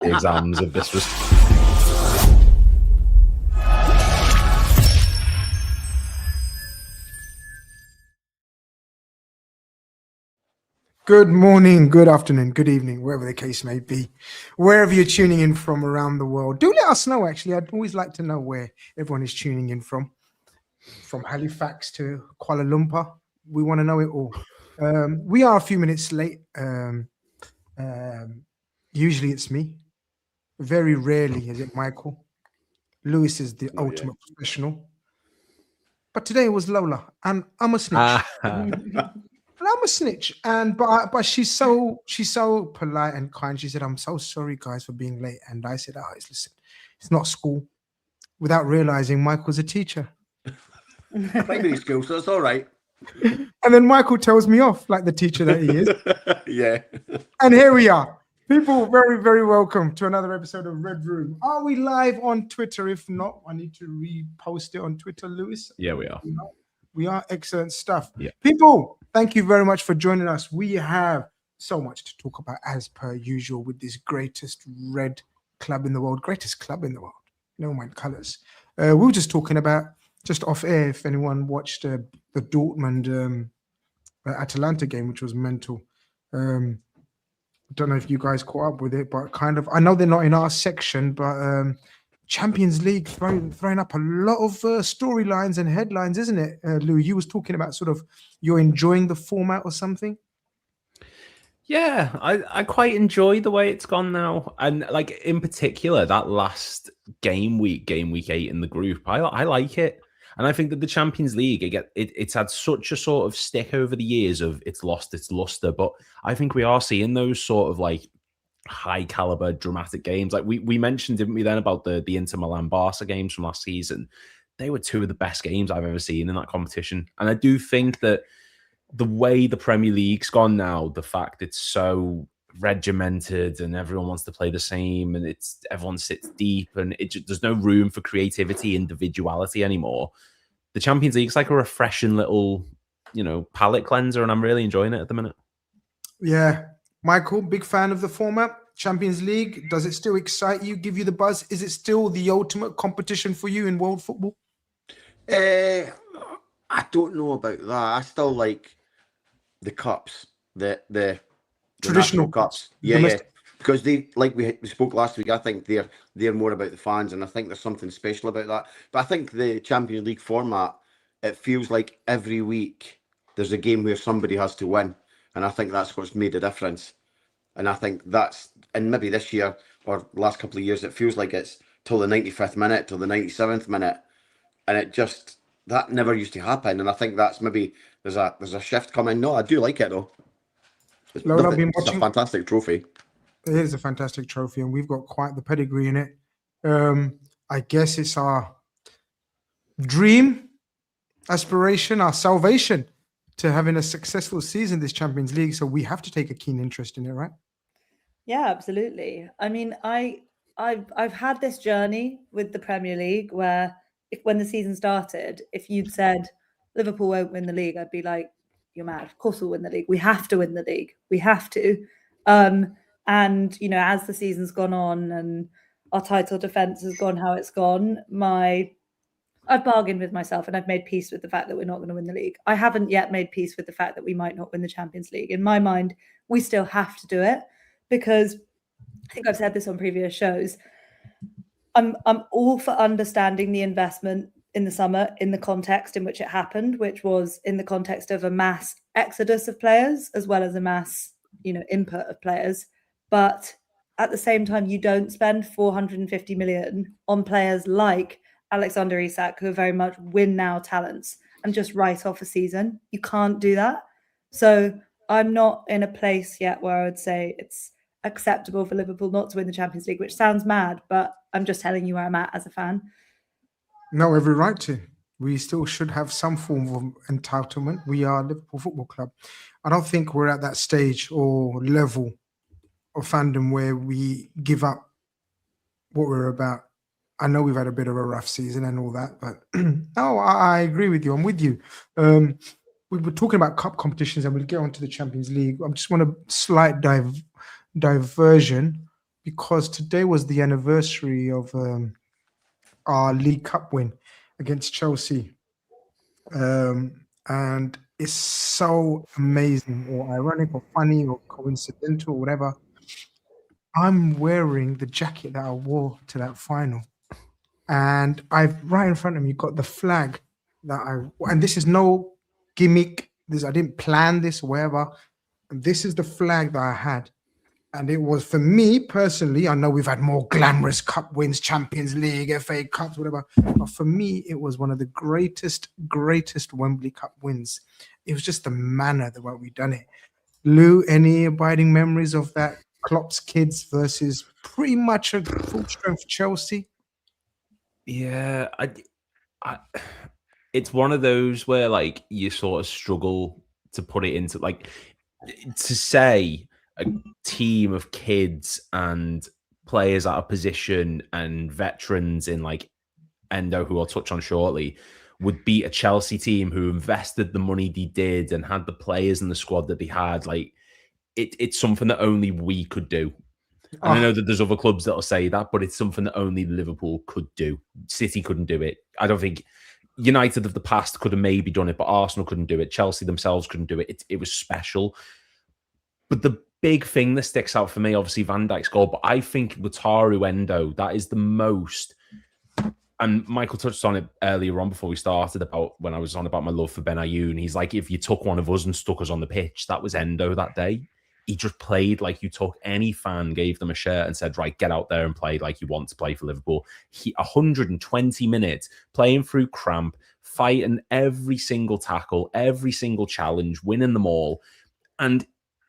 the exams if this was... Good morning, good afternoon, good evening, wherever the case may be. Wherever you're tuning in from around the world, do let us know, actually. I'd always like to know where everyone is tuning in from Halifax to Kuala Lumpur. We want to know it all. We are a few minutes late. Usually it's me. Very rarely is it Michael. Lewis is the ultimate professional. But today it was Lola, and I'm a snitch. And I'm a snitch, but she's so polite and kind. She said, "I'm so sorry, guys, for being late." And I said, "Oh, listen, it's not school." Without realizing, Michael's a teacher. Primary school, so it's all right. And then Michael tells me off like the teacher that he is. Yeah. And here we are. People, very, very welcome to another episode of Red Room. Are we live on Twitter? If not, I need to repost it on Twitter, Lewis. Yeah, we are. We are. Excellent stuff. Yeah. People, thank you very much for joining us. We have so much to talk about as per usual with this greatest red club in the world, greatest club in the world. Never mind colours. We were just talking about, just off air, if anyone watched the Dortmund Atalanta game, which was mental. I don't know if you guys caught up with it, but kind of, I know they're not in our section, but Champions League throwing up a lot of storylines and headlines, isn't it, Lou? You was talking about sort of you're enjoying the format or something. Yeah, I quite enjoy the way it's gone now, and like in particular that last game week 8 in the group. I like it, and I think that the Champions League it's had such a sort of stick over the years of it's lost its luster, but I think we are seeing those sort of like high caliber dramatic games. Like we mentioned, didn't we, then about the Inter Milan Barca games from last season? They were two of the best games I've ever seen in that competition, and I do think that the way the Premier League's gone now, the fact it's so regimented and everyone wants to play the same and everyone sits deep and there's no room for creativity, individuality anymore. The Champions League's like a refreshing little, palate cleanser, and I'm really enjoying it at the minute. Yeah. Michael, big fan of the format. Champions League, does it still excite you, give you the buzz? Is it still the ultimate competition for you in world football? I don't know about that. I still like the cups, the traditional cups. Yeah. Because they, like we spoke last week, I think they're more about the fans, and I think there's something special about that. But I think the Champions League format, it feels like every week there's a game where somebody has to win, and I think that's what's made a difference. And I think and maybe this year or last couple of years, it feels like it's till the 95th minute, till the 97th minute, and that never used to happen. And I think that's maybe there's a shift coming. No, I do like it though. It's a fantastic trophy. It is a fantastic trophy, and we've got quite the pedigree in it. I guess it's our dream, aspiration, our salvation to having a successful season this Champions League. So we have to take a keen interest in it, right? Yeah, absolutely. I mean, I've had this journey with the Premier League where when the season started, if you'd said Liverpool won't win the league, I'd be like, you're mad. Of course we'll win the league. We have to win the league. We have to. And, as the season's gone on and our title defense has gone how it's gone, I've bargained with myself and I've made peace with the fact that we're not going to win the league. I haven't yet made peace with the fact that we might not win the Champions League. In my mind, we still have to do it because I think I've said this on previous shows. I'm all for understanding the investment in the summer in the context in which it happened, which was in the context of a mass exodus of players as well as a mass, input of players. But at the same time, you don't spend 450 million on players like Alexander Isak, who are very much win now talents, and just write off a season. You can't do that. So I'm not in a place yet where I would say it's acceptable for Liverpool not to win the Champions League, which sounds mad, but I'm just telling you where I'm at as a fan. No, every right to. We still should have some form of entitlement. We are Liverpool Football Club. I don't think we're at that stage or level of fandom where we give up what we're about. I know we've had a bit of a rough season and all that, but no, I agree with you. I'm with you. We were talking about cup competitions and we'll get on to the Champions League. I just want a slight diversion because today was the anniversary of our League Cup win against Chelsea. And it's so amazing or ironic or funny or coincidental or whatever. I'm wearing the jacket that I wore to that final. And I've right in front of me got the flag and this is no gimmick. I didn't plan this or whatever. And this is the flag that I had. And it was, for me personally, I know we've had more glamorous cup wins, Champions League, FA Cups, whatever. But for me, it was one of the greatest Wembley Cup wins. It was just the manner the way we done it. Lou, any abiding memories of that Klopp's kids versus pretty much a full-strength Chelsea? Yeah, it's one of those where like you sort of struggle to put it into like to say a team of kids and players out of position and veterans in like Endo, who I'll touch on shortly, would beat a Chelsea team who invested the money they did and had the players in the squad that they had. Like it's something that only we could do. And I know that there's other clubs that'll say that, but it's something that only Liverpool could do. City couldn't do it. I don't think United of the past could have maybe done it, but Arsenal couldn't do it. Chelsea themselves couldn't do it. It was special. But the big thing that sticks out for me, obviously Van Dijk's goal, but I think Wataru Endo, that is the most, and Michael touched on it earlier on before we started about when I was on about my love for Benayoun. He's like, if you took one of us and stuck us on the pitch, that was Endo that day. He just played like you took any fan, gave them a shirt and said, right, get out there and play like you want to play for Liverpool. 120 minutes playing through cramp, fighting every single tackle, every single challenge, winning them all. And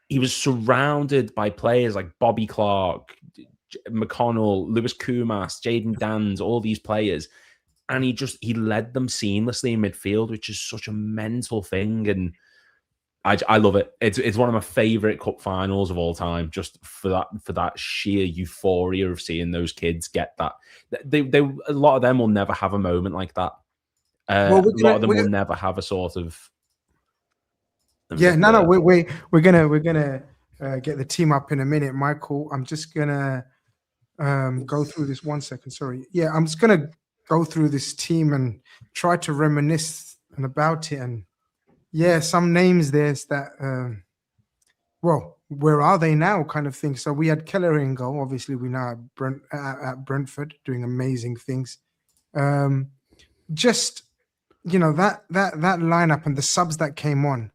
he was surrounded by players like Bobby Clark, McConnell, Lewis Kumas, Jayden Danns, all these players. And he led them seamlessly in midfield, which is such a mental thing. And I love it. It's one of my favorite cup finals of all time, just for that sheer euphoria of seeing those kids get that. A lot of them will never have a moment like that. A lot of them will never have a sort of. Yeah, no, we're gonna get the team up in a minute, Michael. I'm just gonna go through this 1 second. Sorry. Yeah, I'm just gonna go through this team and try to reminisce about it. And yeah, some names there's that. Well, where are they now? Kind of thing. So we had Keller in goal. Obviously, we now at Brentford doing amazing things. Just that lineup and the subs that came on.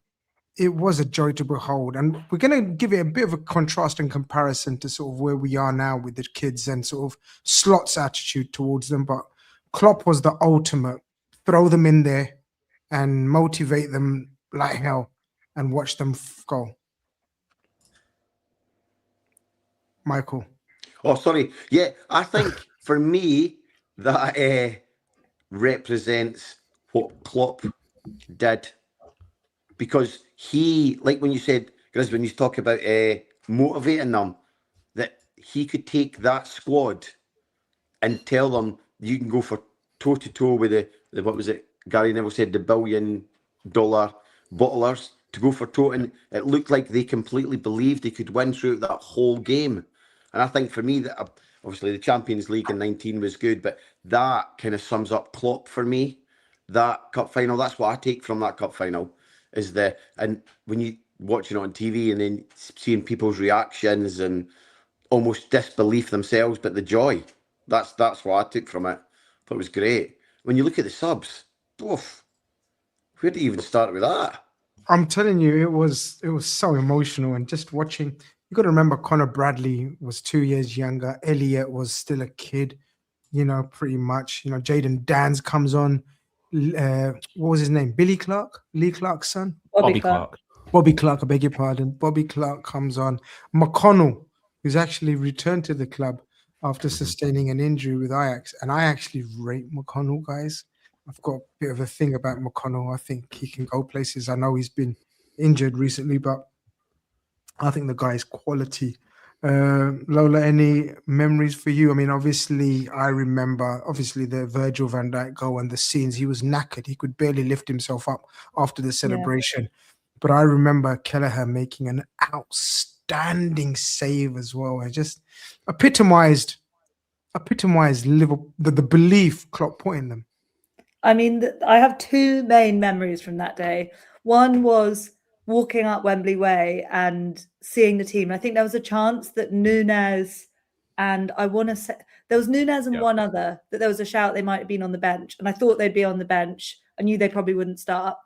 It was a joy to behold. And we're going to give it a bit of a contrast and comparison to sort of where we are now with the kids and sort of Slot's attitude towards them. But Klopp was the ultimate. Throw them in there and motivate them like hell and watch them go. Michael. Oh, sorry. Yeah, I think for me, that represents what Klopp did. Because he, like when you said, Grizz, when you talk about motivating them, that he could take that squad and tell them you can go for toe-to-toe with the what was it, Gary Neville said, the $1 billion bottlers, to go for toe. And it looked like they completely believed they could win throughout that whole game. And I think for me, that obviously the Champions League in 19 was good, but that kind of sums up Klopp for me. That cup final, that's what I take from that cup final. And when you watching it on TV and then seeing people's reactions and almost disbelief themselves, but the joy, that's what I took from it. Thought it was great. When you look at the subs, oof, where do you even start with that? I'm telling you, it was so emotional. And just watching, you got to remember Connor Bradley was 2 years younger. Elliot was still a kid, pretty much. Jayden Danns comes on. What was his name? Billy Clark? Lee Clark's son? Bobby Clark. Bobby Clark, I beg your pardon. Bobby Clark comes on. McConnell, who's actually returned to the club after sustaining an injury with Ajax. And I actually rate McConnell, guys. I've got a bit of a thing about McConnell. I think he can go places. I know he's been injured recently, but I think the guy's quality. Lola, any memories for you? I mean, obviously, I remember the Virgil van Dijk goal and the scenes. He was knackered. He could barely lift himself up after the celebration. Yeah. But I remember Kelleher making an outstanding outstanding save as well. It just epitomized Liverpool, the belief Klopp put in them. I mean, I have two main memories from that day. One was walking up Wembley Way and seeing the team. I think there was a chance that Nunes and I want to say there was Nunes and one other, that there was a shout they might have been on the bench. And I thought they'd be on the bench. I knew they probably wouldn't start.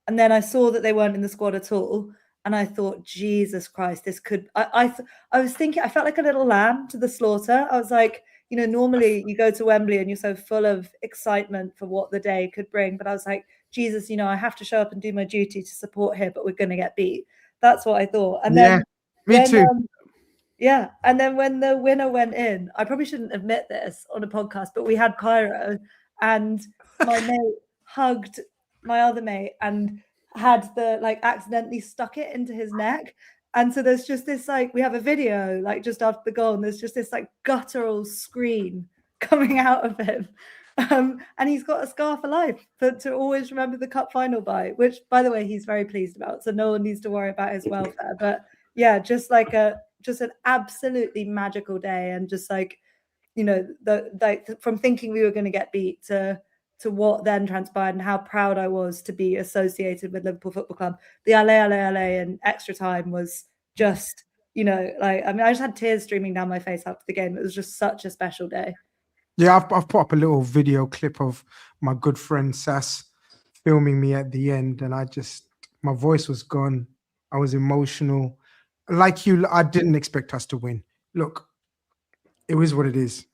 And then I saw that they weren't in the squad at all. And I thought, Jesus Christ, this could... I was thinking, I felt like a little lamb to the slaughter. I was like, you know, normally you go to Wembley and you're so full of excitement for what the day could bring. But I was like, Jesus, you know, I have to show up and do my duty to support here, but we're going to get beat. That's what I thought. And then, me too. Yeah. And then when the winner went in, I probably shouldn't admit this on a podcast, but we had Cairo and my mate hugged my other mate and had accidentally stuck it into his neck. And so there's just this, we have a video, just after the goal, and there's just this, guttural scream coming out of him. And he's got a scar for life to always remember the cup final by, which, by the way, he's very pleased about. So no one needs to worry about his welfare. But yeah, just an absolutely magical day. And just you know, from thinking we were going to get beat to what then transpired and how proud I was to be associated with Liverpool Football Club. The allez and extra time was just, you know, I just had tears streaming down my face after the game. It was just such a special day. Yeah, I've put up a little video clip of my good friend Sass filming me at the end, and my voice was gone. I was emotional. Like you, I didn't expect us to win. Look, it was what it is.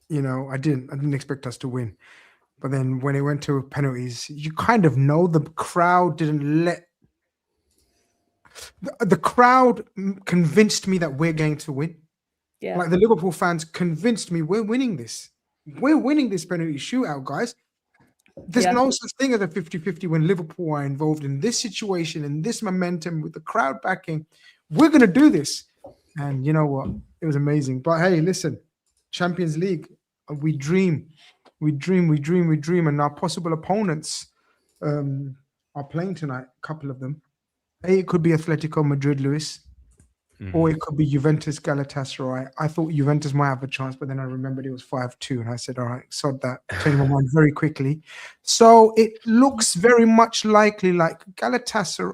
You know, I didn't expect us to win. But then when it went to penalties, you kind of know the crowd didn't let... The crowd convinced me that we're going to win. Yeah. Like the Liverpool fans convinced me we're winning this. We're winning this penalty shootout, guys. There's no such thing as a 50-50 when Liverpool are involved in this situation and this momentum with the crowd backing. We're going to do this. And you know what? It was amazing. But hey, listen, Champions League, we dream. We dream. And our possible opponents are playing tonight, a couple of them. It could be Atletico Madrid, Lewis, or it could be Juventus Galatasaray. I thought Juventus might have a chance, but then I remembered it was 5-2, and I said, all right, sod that. Changed my mind very quickly. So it looks very much likely like Galatasaray,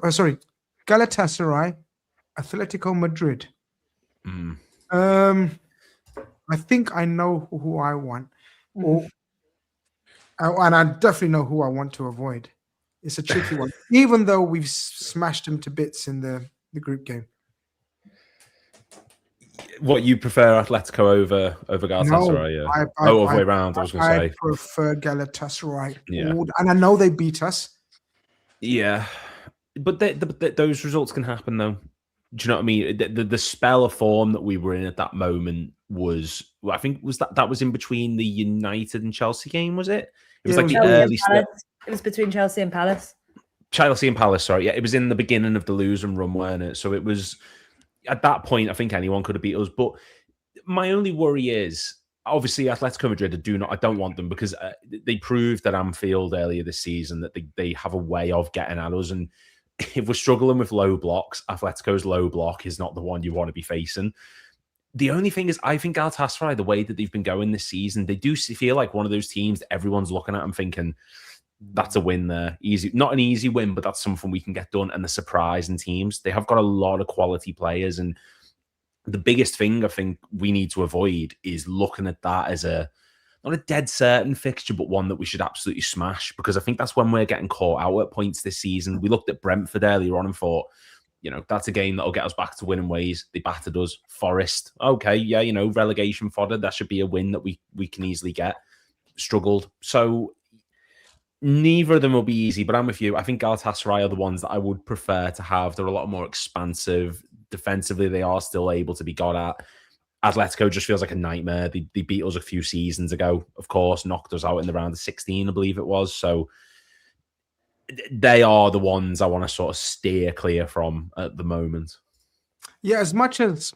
Atletico Madrid. I think I know who I want. And I definitely know who I want to avoid. It's a tricky one, even though we've smashed them to bits in the group game. What, you prefer Atletico over Galatasaray? No, other way around, I was going to say. I prefer Galatasaray. Yeah. And I know they beat us. Yeah. But those results can happen, though. Do you know what I mean? The spell of form that we were in at that moment was, well, I think that was in between the United and Chelsea game, was it? It was the early step. It was between Chelsea and Palace. Chelsea and Palace, sorry. Yeah, it was in the beginning of the losing run, weren't it? So it was, at that point, I think anyone could have beat us. But my only worry is, obviously, Atletico Madrid, I don't want them, because they proved at Anfield earlier this season that they have a way of getting at us. And if we're struggling with low blocks, Atletico's low block is not the one you want to be facing. The only thing is, I think Galatasaray, the way that they've been going this season, they do feel like one of those teams that everyone's looking at and thinking, that's a win there. Easy, not an easy win, but that's something we can get done. And the surprising teams, they have got a lot of quality players. And the biggest thing I think we need to avoid is looking at that as not a dead certain fixture, but one that we should absolutely smash, because I think that's when we're getting caught out at points this season. We looked at Brentford earlier on and thought, you know, that's a game that'll get us back to winning ways. They battered us. Forest, okay, yeah, you know, relegation fodder. That should be a win that we can easily get. Struggled. So neither of them will be easy, but I'm with you. I think Galatasaray are the ones that I would prefer to have. They're a lot more expansive. Defensively, they are still able to be got at. Atletico just feels like a nightmare. They beat us a few seasons ago, of course, knocked us out in the round of 16, I believe it was. So they are the ones I want to sort of steer clear from at the moment. Yeah, as much as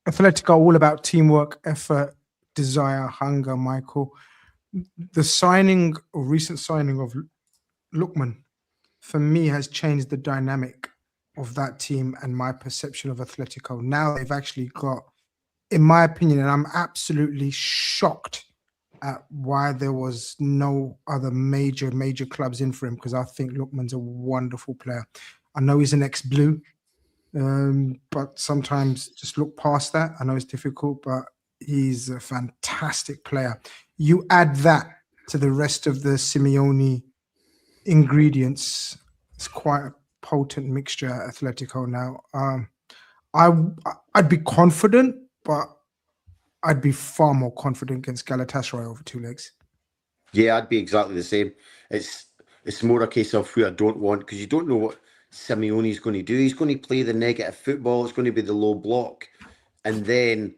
Atletico are all about teamwork, effort, desire, hunger, Michael, the recent signing of Lookman, for me, has changed the dynamic of that team and my perception of Atletico. Now they've actually got, in my opinion, and I'm absolutely shocked at why there was no other major clubs in for him, because I think Lookman's a wonderful player. I know he's an ex-Blue, but sometimes just look past that. I know it's difficult, but he's a fantastic player. You add that to the rest of the Simeone ingredients, it's quite a potent mixture at Atletico now. I'd be confident, but I'd be far more confident against Galatasaray over 2 legs. Yeah, I'd be exactly the same. It's more a case of who I don't want, because you don't know what Simeone's going to do. He's going to play the negative football. It's going to be the low block. And then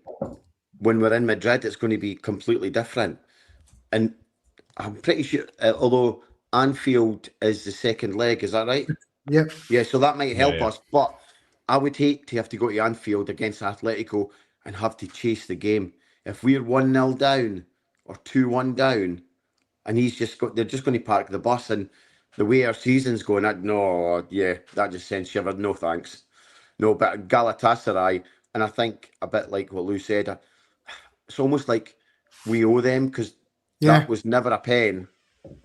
when we're in Madrid, it's going to be completely different. And I'm pretty sure, although Anfield is the second leg, is that right? Yep. Yeah, so that might help Yeah. us. But I would hate to have to go to Anfield against Atletico and have to chase the game. If we're 1-0 down or 2-1 down, and they're just going to park the bus, and the way our season's going, that just sends shivered. No thanks. No, but Galatasaray, and I think a bit like what Lou said, it's almost like we owe them, because that was never a pen,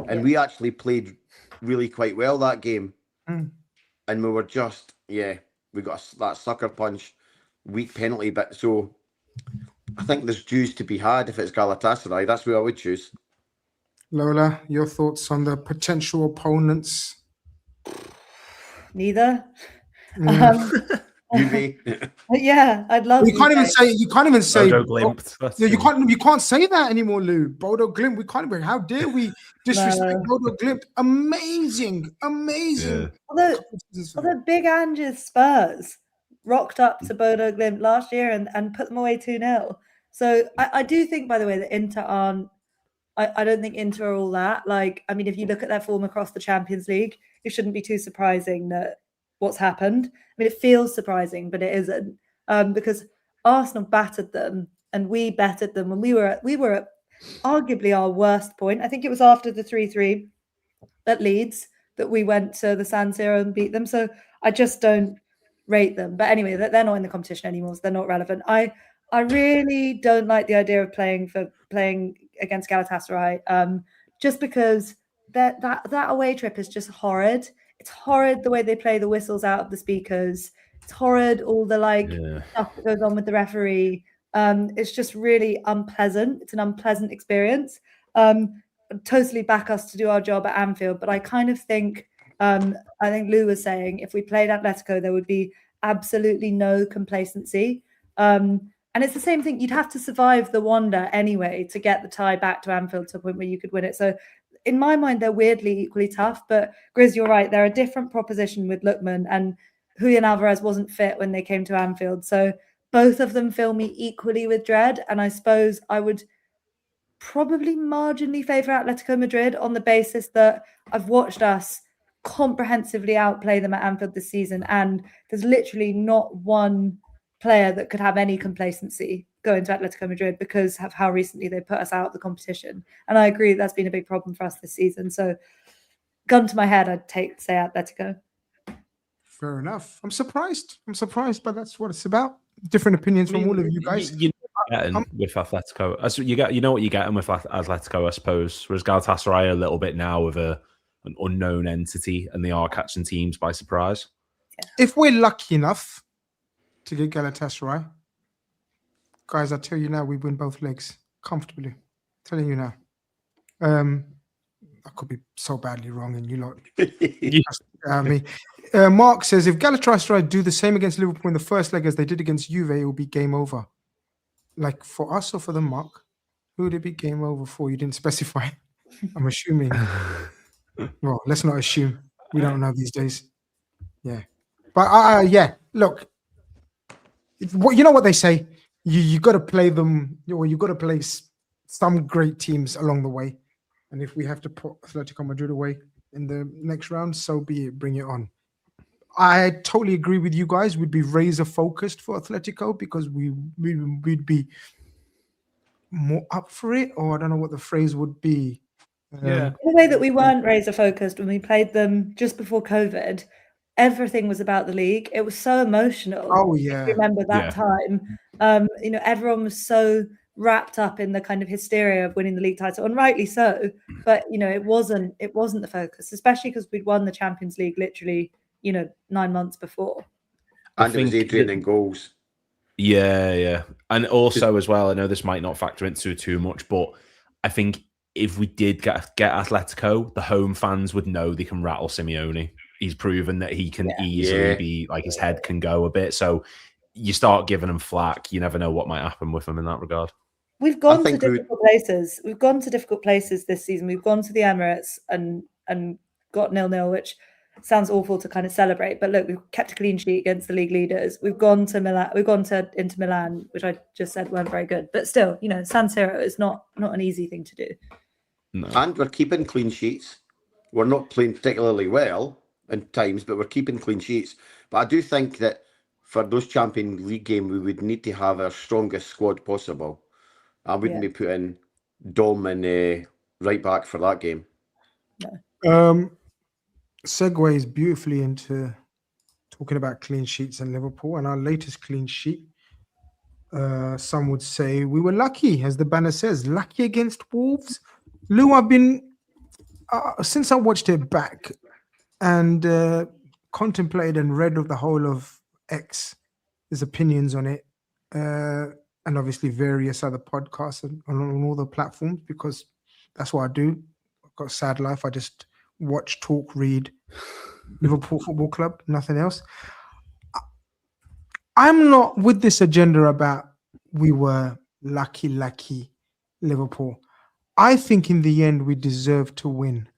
and we actually played really quite well that game, and we were just we got that sucker punch, weak penalty bit. So I think there's dues to be had if it's Galatasaray. That's who I would choose. Lola, your thoughts on the potential opponents? Neither. Yeah, I'd love. You can't even say. Bodo Glimt. You can't say that anymore, Lou. Bodo Glimt. We can't even. How dare we disrespect Bodo Glimt? Amazing. Yeah. Although Big Ange's Spurs rocked up to Bodo Glimt last year and put them away 2-0. So I do think, by the way, that Inter aren't. I don't think Inter are all that. Like, I mean, if you look at their form across the Champions League, it shouldn't be too surprising that what's happened. I mean, it feels surprising, but it isn't, because Arsenal battered them and we bettered them when we were at arguably our worst point. I think it was after the 3-3 at Leeds that we went to the San Siro and beat them. So I just don't rate them. But anyway, they're not in the competition anymore, so they're not relevant. I really don't like the idea of playing against Galatasaray, just because that away trip is just horrid. It's horrid the way they play the whistles out of the speakers. It's horrid all the stuff that goes on with the referee. It's just really unpleasant. It's an unpleasant experience. Totally back us to do our job at Anfield, but I kind of think I think Lou was saying if we played Atletico, there would be absolutely no complacency. And it's the same thing. You'd have to survive the wander anyway to get the tie back to Anfield to a point where you could win it. So in my mind, they're weirdly equally tough. But Grizz, you're right. They're a different proposition with Lookman, and Julian Alvarez wasn't fit when they came to Anfield. So both of them fill me equally with dread. And I suppose I would probably marginally favour Atletico Madrid on the basis that I've watched us comprehensively outplay them at Anfield this season. And there's literally not one player that could have any complacency going to Atletico Madrid because of how recently they put us out of the competition. And I agree that's been a big problem for us this season. So gun to my head, I'd say Atletico. Fair enough. I'm surprised, but that's what it's about. Different opinions from all of you guys. You know with Atletico, you know what you get with Atletico, I suppose. Whereas Galatasaray a little bit now with an unknown entity, and they are catching teams by surprise. If we're lucky enough to get Galatasaray, guys, I tell you now, we win both legs comfortably. I'm telling you now. I could be so badly wrong, and you lot. Mark says if Galatasaray do the same against Liverpool in the first leg as they did against Juve, it will be game over. Like for us or for them, Mark? Who would it be game over for? You didn't specify. I'm assuming. Well, let's not assume. We don't know these days. Yeah, but look. You know what they say. You got to play them, or you got to play some great teams along the way. And if we have to put Atletico Madrid away in the next round, so be it. Bring it on. I totally agree with you guys. We'd be razor focused for Atletico because we'd be more up for it, or I don't know what the phrase would be. The way that we weren't razor focused when we played them just before COVID, everything was about the league. It was so emotional. Oh, If yeah. you remember that Yeah. time. Everyone was so wrapped up in the kind of hysteria of winning the league title, and rightly so. But it wasn't the focus, especially because we'd won the Champions League literally 9 months before. And it was think Adrian that- in goals. Yeah. And also as well, I know this might not factor into too much, but I think if we did get Atletico, the home fans would know they can rattle Simeone. He's proven that he can easily be like, his head can go a bit. So you start giving him flack, you never know what might happen with him in that regard. We've gone to difficult places. We've gone to difficult places this season. We've gone to the Emirates and got 0-0, which sounds awful to kind of celebrate. But look, we've kept a clean sheet against the league leaders. We've gone to Milan. We've gone to Inter Milan, which I just said weren't very good. But still, San Siro is not an easy thing to do. No. And we're keeping clean sheets. We're not playing particularly well in times, but we're keeping clean sheets. But I do think that for those Champions League games, we would need to have our strongest squad possible. I wouldn't be putting Dom and right back for that game. No. Segues beautifully into talking about clean sheets in Liverpool, and our latest clean sheet. Some would say we were lucky, as the banner says, lucky against Wolves. Lou, I've been since I watched it back and contemplated and read of the whole of X, his opinions on it, and obviously various other podcasts on all the platforms, because that's what I do. I've got a sad life. I just watch, talk, read Liverpool Football Club, nothing else. I'm not with this agenda about we were lucky Liverpool. I think in the end we deserve to win.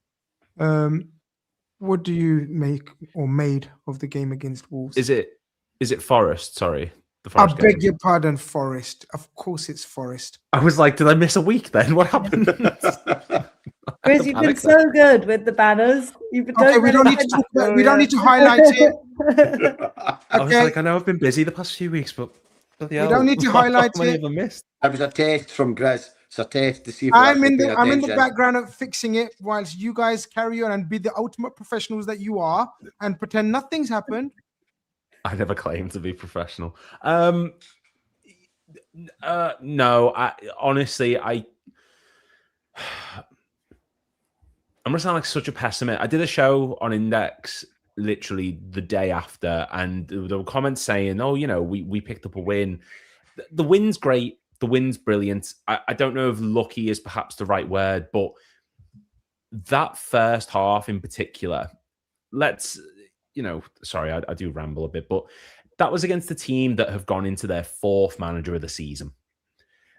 What do you make or made of the game against Wolves? Is it Forest? Sorry. The I Forest beg game. your pardon, Forest. Of course it's Forest. I was like, did I miss a week then? What happened? Grizz, you've been so good with the banners. We don't need to talk about, we don't need to highlight it. I was like, I know I've been busy the past few weeks, but we don't need to highlight it. Missed? It was a test from Grizz. It's a test to see if I'm in the background of fixing it whilst you guys carry on and be the ultimate professionals that you are and pretend nothing's happened. I never claimed to be professional. No, honestly, I'm gonna sound like such a pessimist. I did a show on Index literally the day after, and there were comments saying, "Oh, we picked up a win. The win's great. The win's brilliant. I don't know if lucky is perhaps the right word, but that first half in particular, sorry, I do ramble a bit, but that was against a team that have gone into their fourth manager of the season.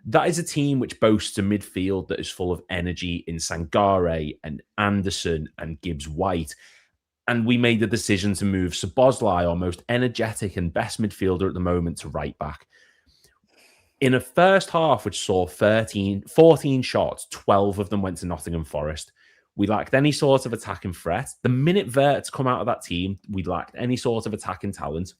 That is a team which boasts a midfield that is full of energy in Sangare and Anderson and Gibbs-White. And we made the decision to move Szoboszlai, our most energetic and best midfielder at the moment, to right back. In a first half, which saw 14 shots, 12 of them went to Nottingham Forest. We lacked any sort of attacking threat. The minute Vert's come out of that team, we lacked any sort of attacking talent.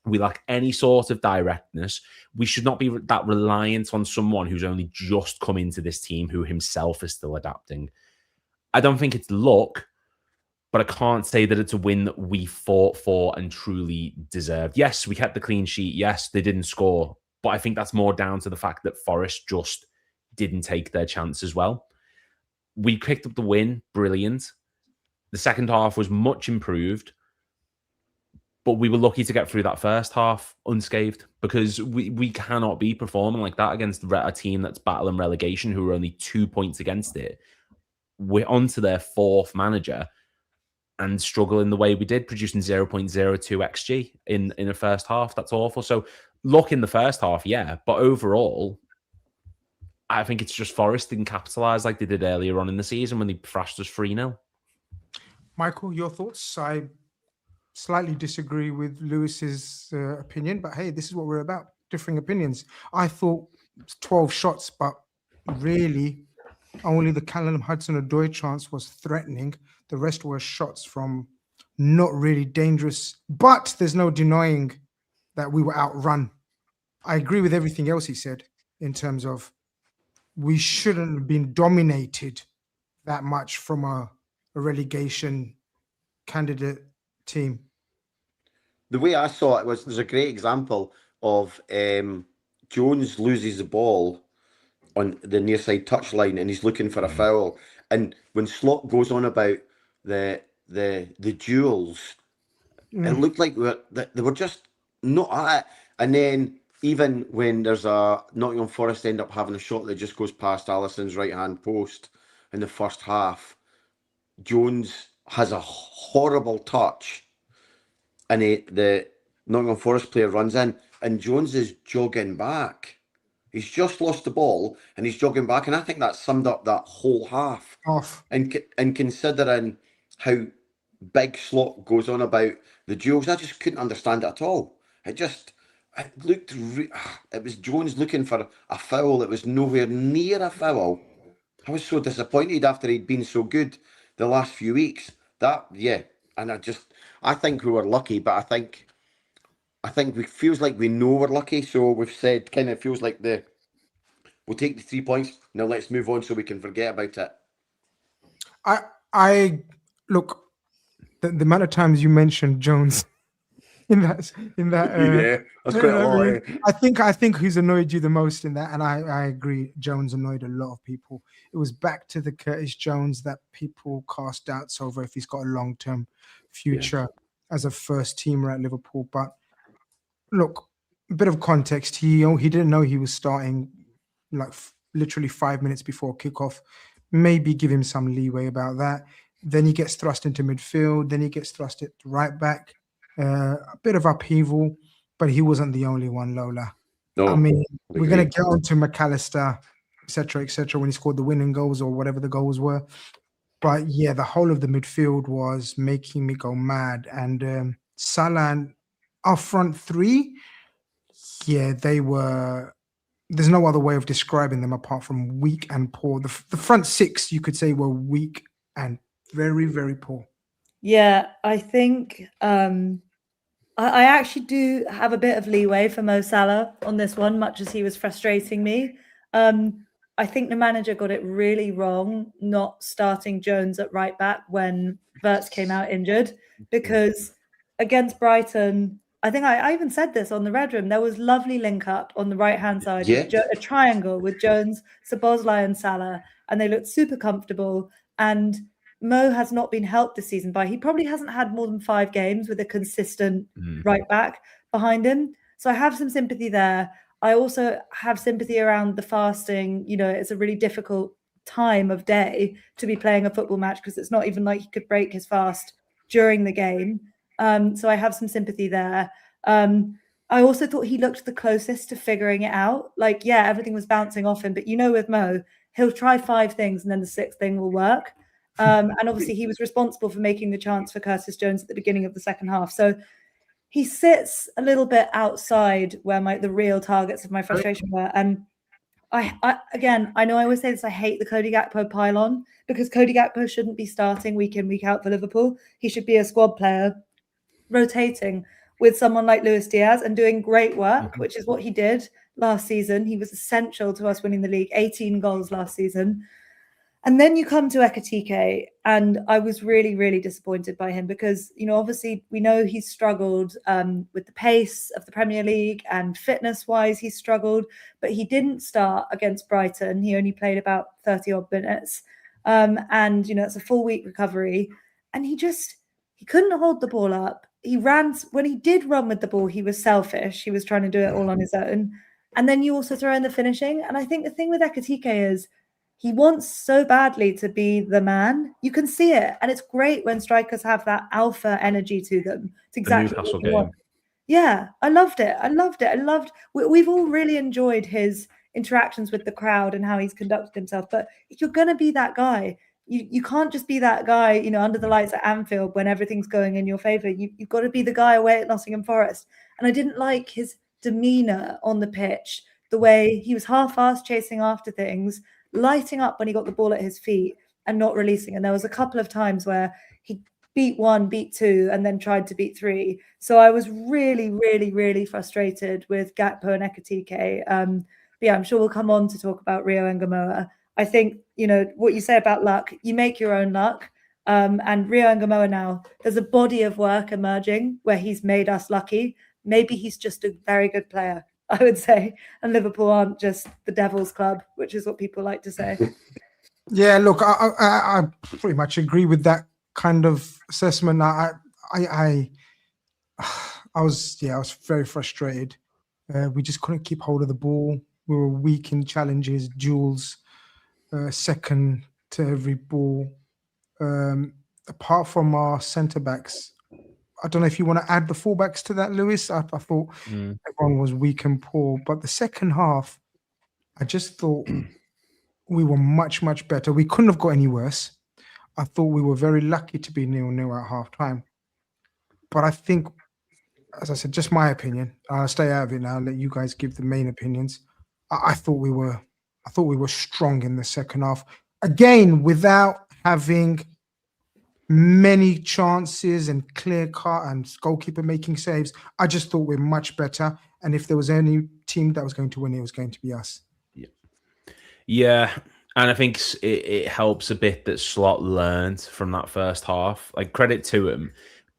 We lack any sort of directness. We should not be that reliant on someone who's only just come into this team, who himself is still adapting. I don't think it's luck, but I can't say that it's a win that we fought for and truly deserved. Yes, we kept the clean sheet. Yes, they didn't score. But I think that's more down to the fact that Forest just didn't take their chance as well. We picked up the win. Brilliant. The second half was much improved. But we were lucky to get through that first half unscathed, because we cannot be performing like that against a team that's battling relegation, who are only 2 points against it. We're onto their fourth manager and struggling the way we did, producing 0.02 XG in a first half. That's awful. So luck in the first half, yeah. But overall, I think it's just Forest didn't capitalise like they did earlier on in the season when they thrashed us 3-0. Michael, your thoughts? I slightly disagree with Lewis's opinion, but hey, this is what we're about, differing opinions. I thought 12 shots, but really only the Callum Hudson-Odoi chance was threatening. The rest were shots from not really dangerous, but there's no denying that we were outrun. I agree with everything else he said in terms of we shouldn't have been dominated that much from a relegation candidate team. the way I saw it was there's a great example of Jones loses the ball on the near side touchline and he's looking for a foul. And when Slot goes on about the duels, it looked like they were just not at it. And then even when there's a Nottingham Forest end up having a shot that just goes past Alisson's right hand post in the first half, Jones has a horrible touch, and the Nottingham Forest player runs in, and Jones is jogging back. He's just lost the ball, and he's jogging back, and I think that summed up that whole half. And considering how big Slot goes on about the duels, I just couldn't understand it at all. It looked, it was Jones looking for a foul that was nowhere near a foul. I was so disappointed after he'd been so good the last few weeks. And I think we were lucky, but I think it feels like we know we're lucky, so we've said kind of feels like we'll take the 3 points. Now let's move on so we can forget about it. I look, the amount of times you mentioned Jones in that Yeah, that's quite a lot. I think who's annoyed you the most in that, and I agree, Jones annoyed a lot of people. It was back to the Curtis Jones that people cast doubts over if he's got a long-term future as a first teamer at Liverpool. But look, a bit of context. He didn't know he was starting like literally 5 minutes before kickoff. Maybe give him some leeway about that. Then he gets thrust into midfield. Then he gets thrust at right back. A bit of upheaval, but he wasn't the only one, Lola. No, I mean, we're going to get on to McAllister, etc., when he scored the winning goals or whatever the goals were. But yeah, the whole of the midfield was making me go mad. And Salah and our front three, yeah, they were. There's no other way of describing them apart from weak and poor. The front six, you could say, were weak and very, very poor. Yeah, I think I actually do have a bit of leeway for Mo Salah on this one, much as he was frustrating me. I think the manager got it really wrong not starting Jones at right back when Wirtz came out injured, because against Brighton, I think I even said this on the Red Room, there was lovely link up on the right-hand side, a triangle with Jones, Szoboszlai and Salah, and they looked super comfortable. And Mo has not been helped this season he probably hasn't had more than 5 games with a consistent right back behind him. So I have some sympathy there. I also have sympathy around the fasting. You know, it's a really difficult time of day to be playing a football match because it's not even like he could break his fast during the game. So I have some sympathy there. I also thought he looked the closest to figuring it out. Like, yeah, everything was bouncing off him. But you know, with Mo, he'll try 5 things and then the 6th thing will work. And obviously he was responsible for making the chance for Curtis Jones at the beginning of the second half. So he sits a little bit outside where the real targets of my frustration were. And I again, I know I always say this, I hate the Cody Gakpo pylon, because Cody Gakpo shouldn't be starting week in, week out for Liverpool. He should be a squad player rotating with someone like Luis Diaz and doing great work, which is what he did last season. He was essential to us winning the league, 18 goals last season. And then you come to Ekitike, and I was really, really disappointed by him because, you know, obviously we know he's struggled with the pace of the Premier League, and fitness-wise he's struggled, but he didn't start against Brighton. He only played about 30-odd minutes. And, you know, it's a full week recovery. And he couldn't hold the ball up. He ran, when he did run with the ball, he was selfish. He was trying to do it all on his own. And then you also throw in the finishing. And I think the thing with Ekitike is, he wants so badly to be the man. You can see it. And it's great when strikers have that alpha energy to them. It's exactly the Newcastle what game. Yeah, I loved it. We've all really enjoyed his interactions with the crowd and how he's conducted himself. But if you're going to be that guy, you can't just be that guy, you know, under the lights at Anfield when everything's going in your favour. You've got to be the guy away at Nottingham Forest. And I didn't like his demeanour on the pitch, the way he was half-assed chasing after things, lighting up when he got the ball at his feet and not releasing. And there was a couple of times where he beat 1, beat 2, and then tried to beat 3. So I was really, really, really frustrated with Gakpo and Ekitike. But yeah, I'm sure we'll come on to talk about Rio and Gamoa. I think, you know, what you say about luck, you make your own luck. And Rio Ngamoa now, there's a body of work emerging where he's made us lucky. Maybe he's just a very good player, I would say. And Liverpool aren't just the Devil's Club, which is what people like to say. Yeah, look, I pretty much agree with that kind of assessment. I was very frustrated. We just couldn't keep hold of the ball. We were weak in challenges, duels, second to every ball. Apart from our centre backs, I don't know if you want to add the fullbacks to that, Lewis. I thought everyone was weak and poor, but the second half, I just thought we were much, much better. We couldn't have got any worse. I thought we were very lucky to be 0-0 at half time. But I think, as I said, just my opinion. I'll stay out of it now. Let you guys give the main opinions. I thought we were strong in the second half. Again, without having many chances and clear cut and goalkeeper making saves. I just thought we're much better. And if there was any team that was going to win, it was going to be us. Yeah. And I think it helps a bit that Slot learned from that first half. Like, credit to him.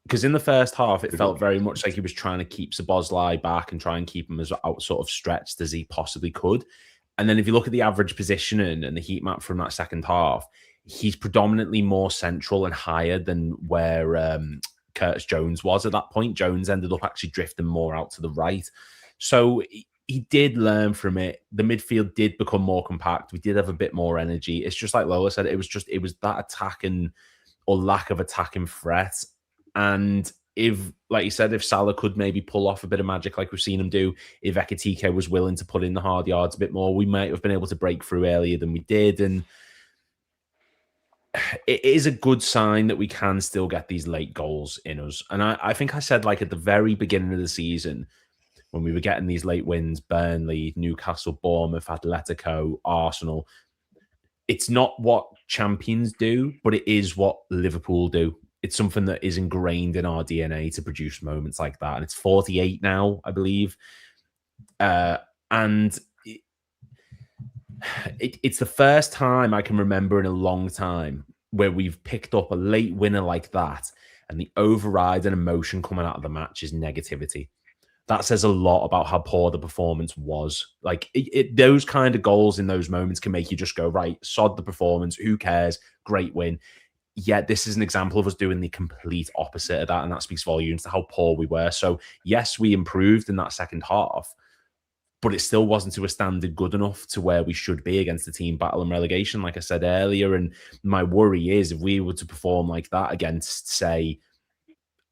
Because in the first half, it felt very much like he was trying to keep Szoboszlai back and try and keep him as out sort of stretched as he possibly could. And then if you look at the average positioning and the heat map from that second half, he's predominantly more central and higher than where Curtis Jones was at that point. Jones ended up actually drifting more out to the right. So he did learn from it. The midfield did become more compact. We did have a bit more energy. It's just like Lola said, it was that attacking or lack of attacking threat. And if, like you said, if Salah could maybe pull off a bit of magic like we've seen him do, if Ekitike was willing to put in the hard yards a bit more, we might have been able to break through earlier than we did. And it is a good sign that we can still get these late goals in us. And I think I said, like, at the very beginning of the season, when we were getting these late wins, Burnley, Newcastle, Bournemouth, Atletico, Arsenal, it's not what champions do, but it is what Liverpool do. It's something that is ingrained in our DNA to produce moments like that. And it's 48 now, I believe. And it's the first time I can remember in a long time where we've picked up a late winner like that, and the overriding emotion coming out of the match is negativity. That says a lot about how poor the performance was. Like, those kind of goals in those moments can make you just go, right, sod the performance, who cares, great win. Yet this is an example of us doing the complete opposite of that, and that speaks volumes to how poor we were. So yes, we improved in that second half, but it still wasn't to a standard good enough to where we should be against the team battling relegation, like I said earlier. And my worry is if we were to perform like that against, say,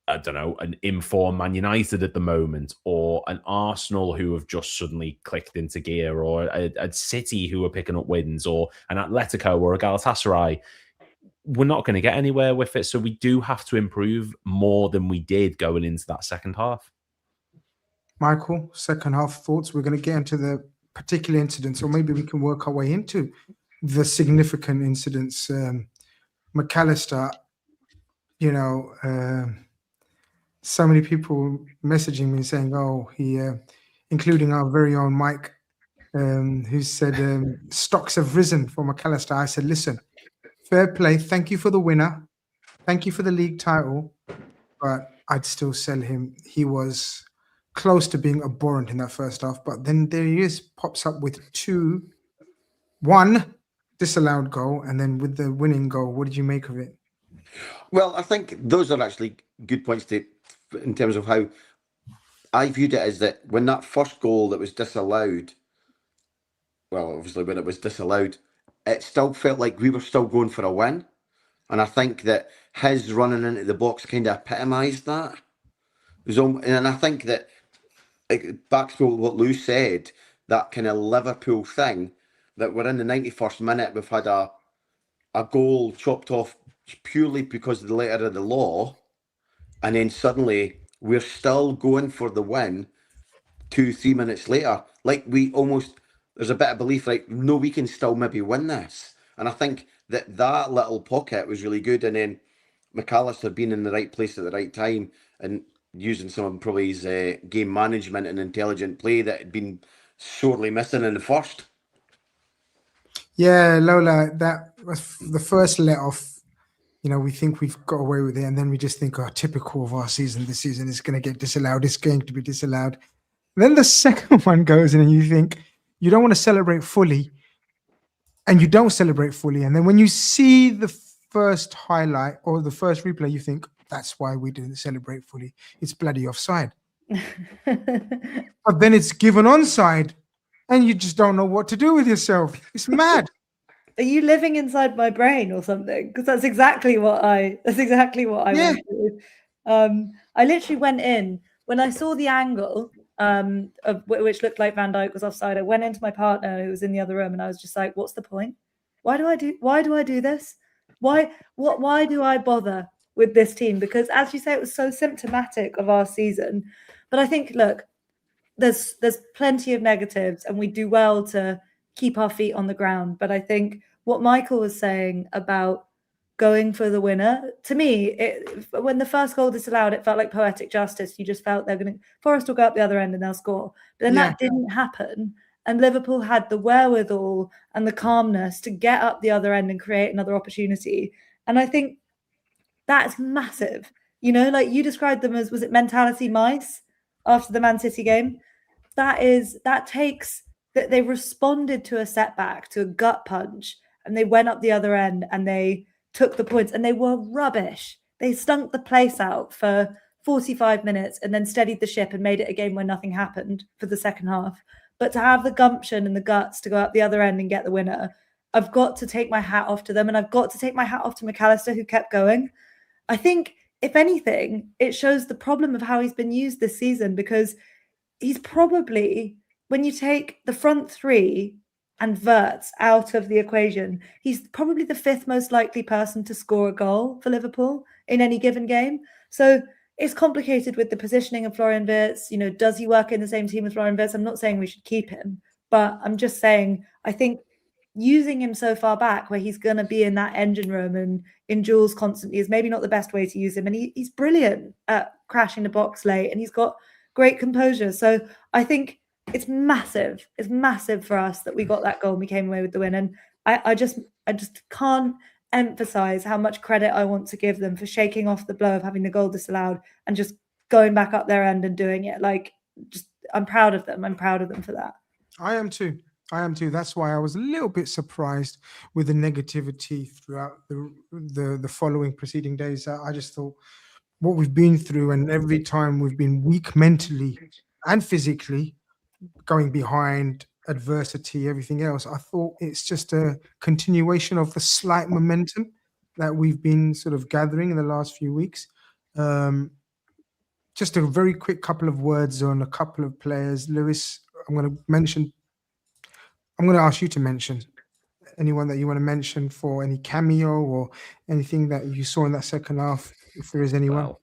I don't know, an informed Man United at the moment, or an Arsenal who have just suddenly clicked into gear, or a City who are picking up wins, or an Atletico or a Galatasaray, we're not going to get anywhere with it. So we do have to improve more than we did going into that second half. Michael, second half thoughts. We're going to get into the particular incidents, or maybe we can work our way into the significant incidents. McAllister, so many people messaging me saying, oh, he, including our very own Mike, who said stocks have risen for McAllister. I said, listen, fair play. Thank you for the winner. Thank you for the league title. But I'd still sell him. He was close to being abhorrent in that first half. But then there he is, pops up with 1 disallowed goal. And then with the winning goal, what did you make of it? Well, I think those are actually good points in terms of how I viewed it, is that when that first goal that was disallowed, well, obviously when it was disallowed, it still felt like we were still going for a win. And I think that his running into the box kind of epitomised that. And I think that, back to what Lou said, that kind of Liverpool thing, that we're in the 91st minute, we've had a goal chopped off purely because of the letter of the law, and then suddenly we're still going for the win 2-3 minutes later. Like, there's a bit of belief, like, no, we can still maybe win this. And I think that little pocket was really good. And then McAllister being in the right place at the right time and using some of probably his game management and intelligent play that had been sorely missing in the first. Yeah, Lola, that was the first let off. we think we've got away with it, and then we just think, oh, typical of our season. This season is going to get disallowed. It's going to be disallowed. Then the second one goes in, and you think you don't want to celebrate fully, and you don't celebrate fully. And then when you see the first highlight or the first replay, you think that's why we didn't celebrate fully. It's bloody offside. But then it's given onside, and you just don't know what to do with yourself. It's mad. Are you living inside my brain or something? Because that's exactly what I Yeah. wanted. I literally went in when I saw the angle of which looked like Van Dijk was offside. I went into my partner who was in the other room, and I was just like, "What's the point? Why do I do this? Why do I bother with this team?" Because as you say, it was so symptomatic of our season. But I think, look, there's plenty of negatives, and we do well to keep our feet on the ground. But I think what Michael was saying about going for the winner, to me, when the first goal disallowed, it felt like poetic justice. You just felt Forest will go up the other end and they'll score. But then that didn't happen. And Liverpool had the wherewithal and the calmness to get up the other end and create another opportunity. And I think that's massive. Like you described them as, was it mentality mice after the Man City game? That takes that they responded to a setback, to a gut punch, and they went up the other end and they took the points, and they were rubbish. They stunk the place out for 45 minutes and then steadied the ship and made it a game where nothing happened for the second half. But to have the gumption and the guts to go up the other end and get the winner, I've got to take my hat off to them, and I've got to take my hat off to McAllister, who kept going. I think, if anything, it shows the problem of how he's been used this season, because he's probably, when you take the front three and Wirtz out of the equation, he's probably the fifth most likely person to score a goal for Liverpool in any given game. So it's complicated with the positioning of Florian Wirtz. Does he work in the same team as Florian Wirtz? I'm not saying we should keep him, but I'm just saying, I think using him so far back where he's going to be in that engine room and in duels constantly is maybe not the best way to use him. And he's brilliant at crashing the box late, and he's got great composure. So I think it's massive. It's massive for us that we got that goal and we came away with the win. And I just can't emphasize how much credit I want to give them for shaking off the blow of having the goal disallowed and just going back up their end and doing it. I'm proud of them. I'm proud of them for that. I am too. That's why I was a little bit surprised with the negativity throughout the following preceding days. I just thought what we've been through, and every time we've been weak mentally and physically, going behind, adversity, everything else, I thought it's just a continuation of the slight momentum that we've been sort of gathering in the last few weeks. Just a very quick couple of words on a couple of players. Lewis, I'm going to ask you to mention anyone that you want to mention for any cameo or anything that you saw in that second half, if there is anyone. Well,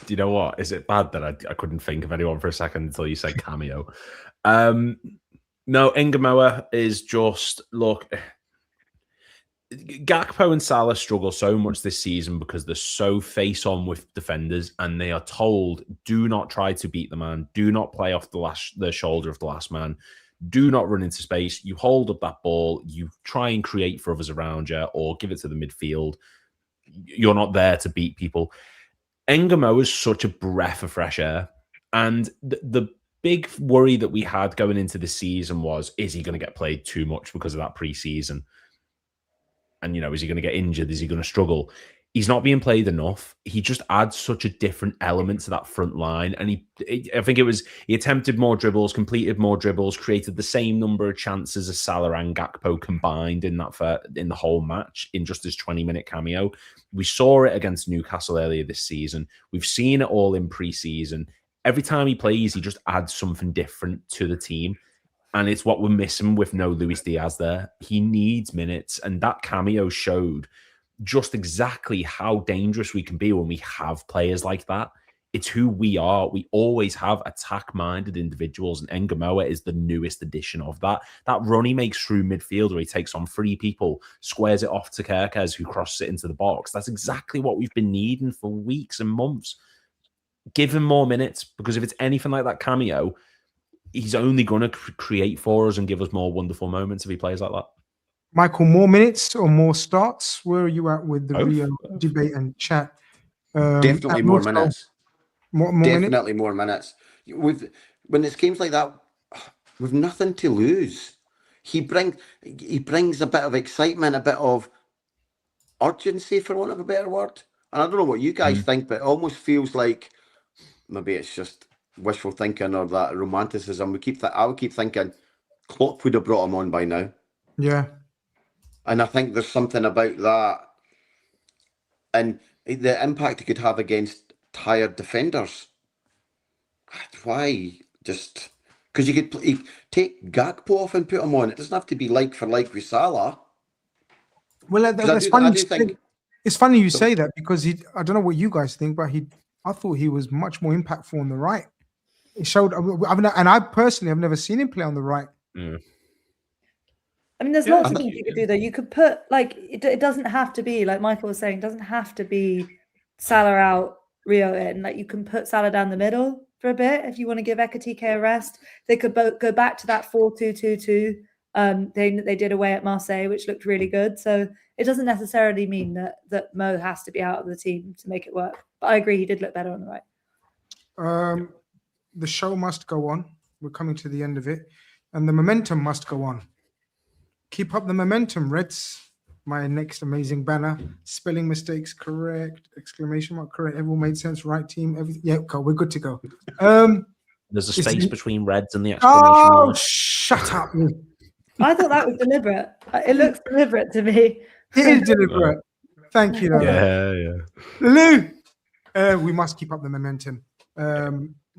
do you know what? Is it bad that I couldn't think of anyone for a second until you said cameo? No, Ingamoa is just, look, Gakpo and Salah struggle so much this season because they're so face-on with defenders, and they are told, do not try to beat the man, do not play off the shoulder of the last man, do not run into space. You hold up that ball, you try and create for others around you, or give it to the midfield. You're not there to beat people. Engamo is such a breath of fresh air. And the big worry that we had going into the season was, is he going to get played too much because of that pre-season? And, is he going to get injured? Is he going to struggle? He's not being played enough. He just adds such a different element to that front line. And I think he attempted more dribbles, completed more dribbles, created the same number of chances as Salah and Gakpo combined in the whole match in just his 20-minute cameo. We saw it against Newcastle earlier this season. We've seen it all in pre-season. Every time he plays, he just adds something different to the team. And it's what we're missing with no Luis Diaz there. He needs minutes. And that cameo showed just exactly how dangerous we can be when we have players like that. It's who we are. We always have attack-minded individuals, and Ngamoa is the newest edition of that. That run he makes through midfield where he takes on 3 people, squares it off to Kerkez, who crosses it into the box. That's exactly what we've been needing for weeks and months. Give him more minutes, because if it's anything like that cameo, he's only going to create for us and give us more wonderful moments if he plays like that. Michael, more minutes or more starts? Where are you at with the Both. Rio debate and chat? Definitely and more also minutes. More minutes. Definitely more minutes. When it's games like that, we've nothing to lose. He brings a bit of excitement, a bit of urgency, for want of a better word. And I don't know what you guys think, but it almost feels like maybe it's just wishful thinking or that romanticism. I would keep thinking Klopp would have brought him on by now. Yeah. And I think there's something about that and the impact it could have against tired defenders. Why? Just because you could take Gakpo off and put him on. It doesn't have to be like for like with Salah. Well, Because that's I funny. do think. It's funny you say that because I don't know what you guys think, but I thought he was much more impactful on the right. It showed, and I personally have never seen him play on the right. I mean, there's lots of things you could do though. You could put like it doesn't have to be like Michael was saying. It doesn't have to be Salah out, Rio in. Like you can put Salah down the middle for a bit if you want to give Ekatike a rest. They could both go back to that 4-2-2-2. They did away at Marseille, which looked really good. So it doesn't necessarily mean that Mo has to be out of the team to make it work. But I agree, he did look better on the right. The show must go on. We're coming to the end of it, and the momentum must go on. Keep up the momentum, Reds. My next amazing banner. Spelling mistakes correct. Exclamation mark correct. Everyone made sense. Right team. Everything. Yeah, go. We're good to go. There's a space between Reds and the exclamation mark. Oh, shut up! I thought that was deliberate. It looks deliberate to me. It is deliberate. Thank you, Lola. Yeah. Lou, we must keep up the momentum,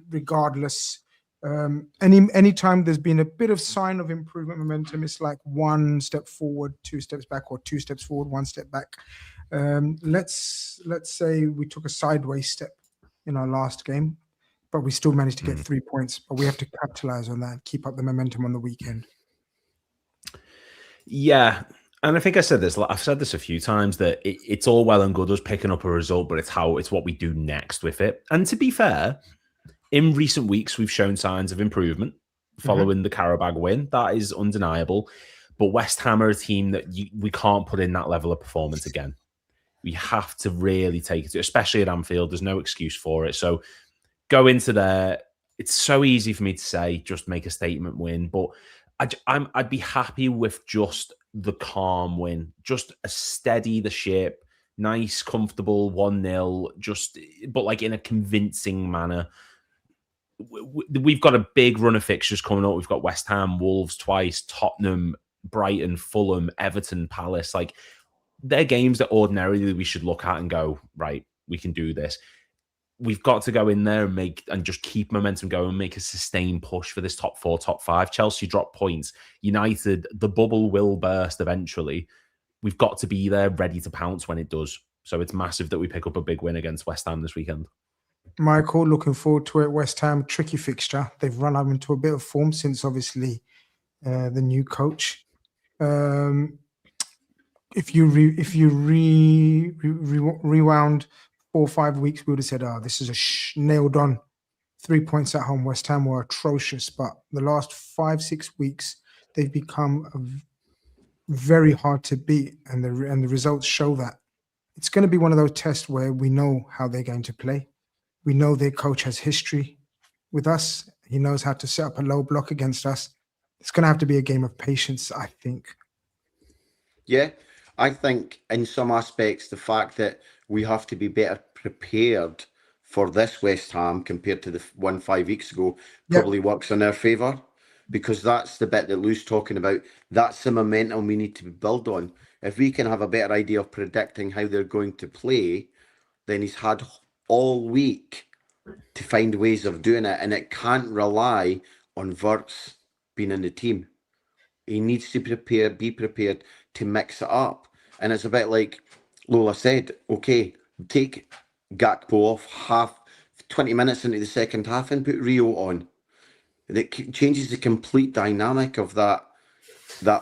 regardless. Anytime there's been a bit of sign of improvement momentum, it's like one step forward, 2 steps back, or 2 steps forward, 1 step back. Let's say we took a sideways step in our last game, but we still managed to get 3 points. But we have to capitalize on that, keep up the momentum on the weekend. Yeah. And I think I've said this a few times, that it's all well and good us picking up a result, but it's what we do next with it. And to be fair, in recent weeks, we've shown signs of improvement following the Karabag win. That is undeniable. But West Ham are a team that we can't put in that level of performance again. We have to really take it, especially at Anfield. There's no excuse for it. So go into there. It's so easy for me to say, just make a statement win. But I'd be happy with just the calm win, just a steady the ship, nice, comfortable 1-0, but like in a convincing manner. We've got a big run of fixtures coming up. We've got West Ham, Wolves twice, Tottenham, Brighton, Fulham, Everton, Palace. Like, they're games that ordinarily we should look at and go, right, we can do this. We've got to go in there and just keep momentum going, make a sustained push for this top 4, top 5. Chelsea drop points. United, the bubble will burst eventually. We've got to be there ready to pounce when it does. So it's massive that we pick up a big win against West Ham this weekend. Michael, looking forward to it. West Ham, tricky fixture. They've run out into a bit of form since obviously the new coach. If you rewound 4 or 5 weeks, we would have said, this is nailed on. 3 points at home. West Ham were atrocious, but the last 5-6 weeks, they've become very hard to beat, and the results show that. It's going to be one of those tests where we know how they're going to play. We know their coach has history with us. He knows how to set up a low block against us. It's going to have to be a game of patience, I think. Yeah, I think in some aspects, the fact that we have to be better prepared for this West Ham compared to the one 5 weeks ago probably works in our favour, because that's the bit that Lou's talking about. That's the momentum we need to build on. If we can have a better idea of predicting how they're going to play, then he's had all week to find ways of doing it, and it can't rely on Wirtz being in the team. He needs to be prepared to mix it up. And it's a bit like Lola said, okay, take Gakpo off 20 minutes into the second half and put Rio on. It changes the complete dynamic of that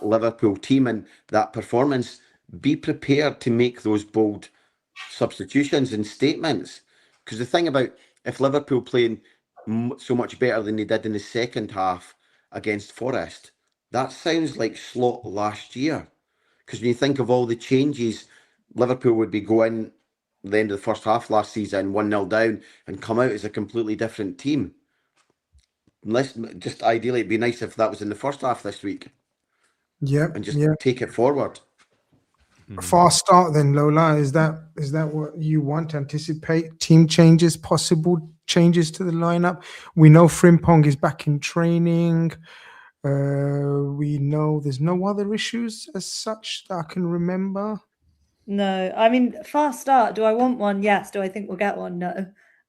Liverpool team and that performance. Be prepared to make those bold substitutions and statements. Because the thing about, if Liverpool playing so much better than they did in the second half against Forest, that sounds like Slot last year. Because when you think of all the changes, Liverpool would be going the end of the first half last season 1-0 down and come out as a completely different team. Unless, just ideally, it'd be nice if that was in the first half this week Yeah, and just yeah. take it forward. A fast start then, Lola. Is that what you want? Anticipate team changes, possible changes to the lineup. We know Frimpong is back in training. We know there's no other issues as such that I can remember. No, I mean, fast start. Do I want one? Yes. Do I think we'll get one? No.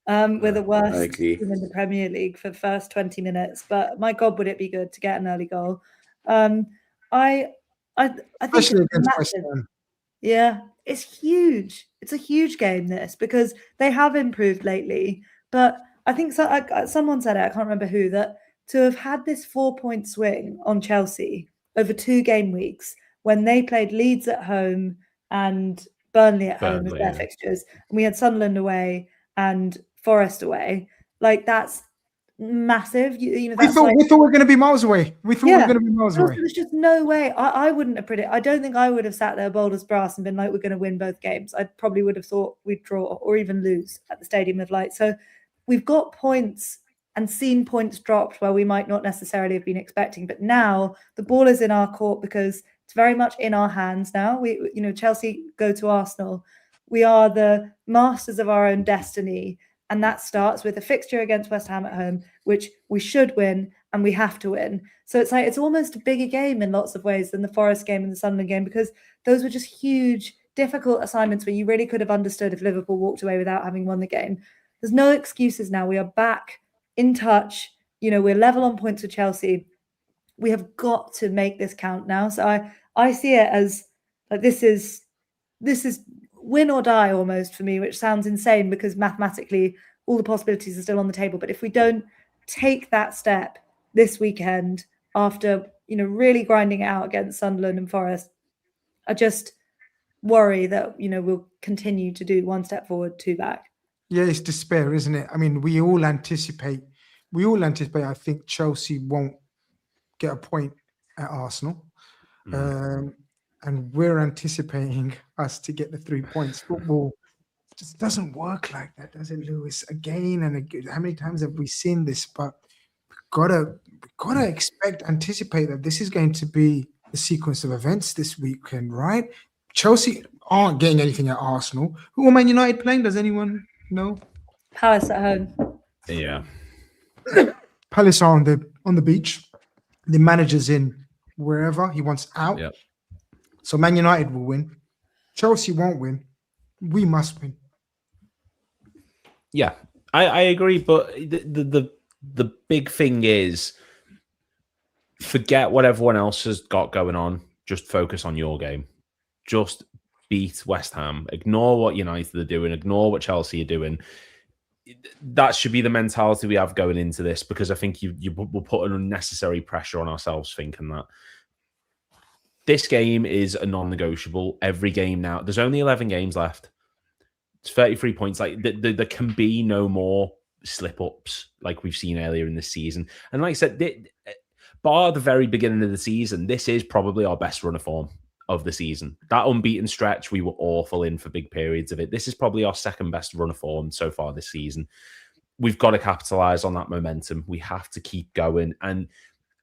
We're the worst agree. team in the Premier League for the first 20 minutes, but my God, would it be good to get an early goal? I think Especially it's against West massive. Ham. Yeah, it's huge. It's a huge game, this, because they have improved lately. But I think someone said it, I can't remember who, that to have had this 4-point swing on Chelsea over 2 game weeks when they played Leeds at home and Burnley at home as their fixtures, and we had Sunderland away and Forest away, like that's massive. You know, We that's thought like, we were going to be miles away. We thought we were going to be miles also, away. there's just no way. I wouldn't have predicted. I don't think I would have sat there bold as brass and been like, we're going to win both games. I probably would have thought we'd draw or even lose at the Stadium of Light. So we've got points and seen points dropped where we might not necessarily have been expecting. But now the ball is in our court because it's very much in our hands now. Chelsea go to Arsenal. We are the masters of our own destiny. And that starts with a fixture against West Ham at home, which we should win and we have to win. So it's like it's almost a bigger game in lots of ways than the Forest game and the Sunderland game, because those were just huge, difficult assignments where you really could have understood if Liverpool walked away without having won the game. There's no excuses now. We are back in touch. We're level on points with Chelsea. We have got to make this count now. So I see it as like this is win or die almost for me, which sounds insane because mathematically all the possibilities are still on the table. But if we don't take that step this weekend after, really grinding it out against Sunderland and Forest, I just worry that, we'll continue to do 1 step forward, 2 back. Yeah, it's despair, isn't it? I mean, we all anticipate, I think Chelsea won't get a point at Arsenal. And we're anticipating us to get the 3 points. Football just doesn't work like that, does it, Lewis? Again and again, how many times have we seen this? But we've gotta anticipate that this is going to be the sequence of events this weekend, right? Chelsea aren't getting anything at Arsenal. Who are Man United playing? Does anyone know? Palace at home. Yeah. Palace are on the beach. The manager's in wherever he wants out. Yep. So Man United will win. Chelsea won't win. We must win. Yeah, I agree. But the big thing is, forget what everyone else has got going on. Just focus on your game. Just beat West Ham. Ignore what United are doing. Ignore what Chelsea are doing. That should be the mentality we have going into this, because I think you will put an unnecessary pressure on ourselves thinking that. This game is a non-negotiable. Every game now. There's only 11 games left. It's 33 points. Like there can be no more slip-ups like we've seen earlier in this season. And like I said, bar the very beginning of the season, this is probably our best run of form of the season. That unbeaten stretch, we were awful in for big periods of it. This is probably our second best run of form so far this season. We've got to capitalize on that momentum. We have to keep going. And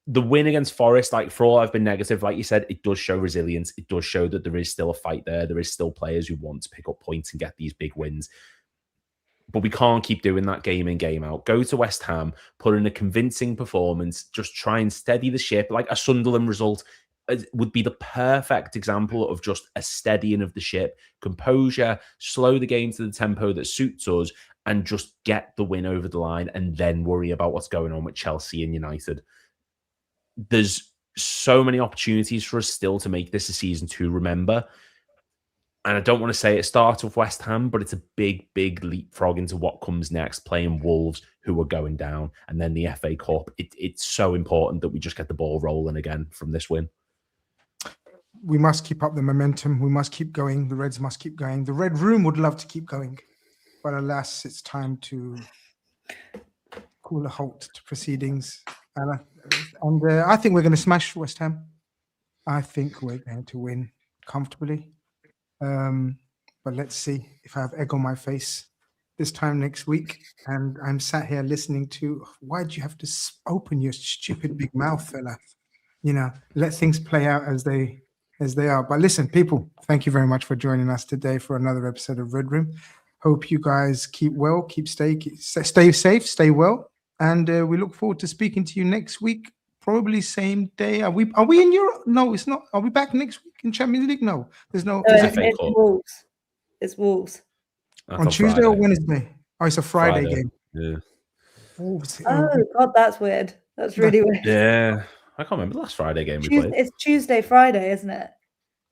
the win against Forest, like, for all I've been negative, like you said, it does show resilience. It does show that there is still a fight there. There is still players who want to pick up points and get these big wins. But we can't keep doing that game in, game out. Go to West Ham, put in a convincing performance, just try and steady the ship. Like a Sunderland result would be the perfect example of just a steadying of the ship, composure, slow the game to the tempo that suits us, and just get the win over the line, and then worry about what's going on with Chelsea and United. There's so many opportunities for us still to make this a season to remember. And I don't want to say it starts with West Ham, but it's a big, big leapfrog into what comes next, playing Wolves, who are going down, and then the FA Cup. It's so important that we just get the ball rolling again from this win. We must keep up the momentum. We must keep going. The Reds must keep going. The Red Room would love to keep going. But alas, it's time to call a halt to proceedings. And I think we're going to smash West Ham. I think we're going to win comfortably. But let's see if I have egg on my face this time next week. And I'm sat here listening to, why'd you have to open your stupid big mouth, fella? You know, let things play out as they are. But listen, people, thank you very much for joining us today for another episode of Red Room. Hope you guys keep well, stay safe, stay well, and we look forward to speaking to you next week. Probably same day. Are we in Europe? No, it's not. Are we back next week in Champions League? No, there's no. It's Wolves. It's Wolves. On Tuesday or Wednesday? Oh, it's a Friday game. Yeah. Wolves. Oh God, that's weird. That's really weird. Yeah. I can't remember the last Friday game we played. It's Tuesday, Friday, isn't it?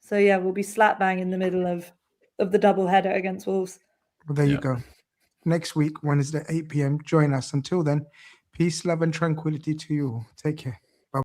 So yeah, we'll be slap bang in the middle of the double header against Wolves. Well, there you go. Next week, Wednesday, 8 p.m. Join us. Until then, peace, love, and tranquility to you all. Take care.